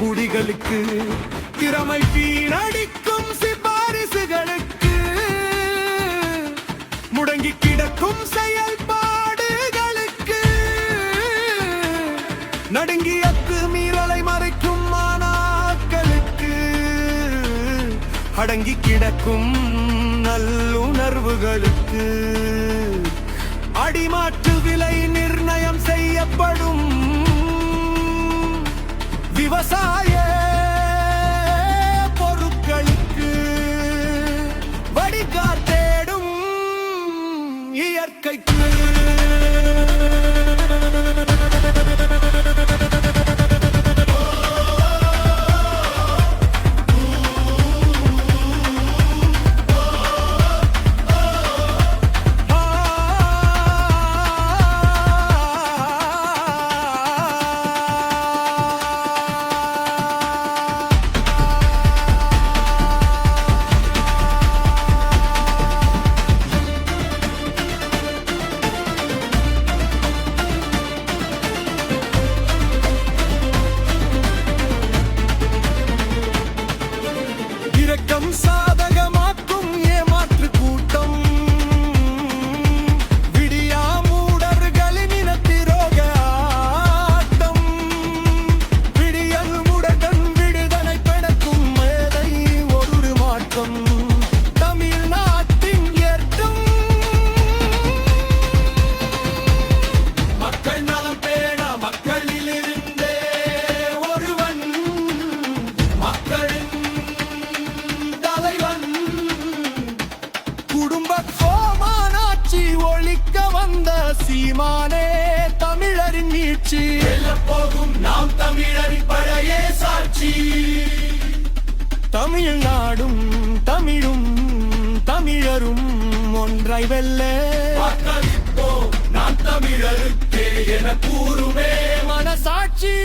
குடிகளுக்கு, திறமை வீணடிக்கும் சிபாரிசுகளுக்கு, முடங்கி கிடக்கும் செயல்பாடுகளுக்கு, நடுங்கி அத்துமீறலை மறைக்கும் மாணாக்களுக்கு, அடங்கி கிடக்கும் நல்லுணர்வுகளுக்கு, அடிமாற்று விலை நிர்ணயம் செய்யப்படும் விவசாய பொருட்களுக்கு, வடிகால் தேடும் இயற்கைக்கு, சாதகமாக்கும் ஏமாற்று கூட்டம், விடியாமூடர்களின் இனத்திரோக ஆட்டம், விடியல் முடக்கன் விடுதலை பெணக்கும் மேதை ஒரு மாற்றம், தமிழ்நாட்டின் ஏற்றம், மக்கள் நலம் பேண மக்களிலிருந்தே ஒருவன், மக்களின் குடும்ப கோமானாட்சி ஒழிக்க வந்த சீமானே தமிழரின் மீட்சி, போகும் நாம் தமிழரின் பழைய சாட்சி, தமிழ்நாடும் தமிழும் தமிழரும் ஒன்றை வெல்ல வாக்களிப்போம் நாம் தமிழருக்கே என கூறுமே மனசாட்சி.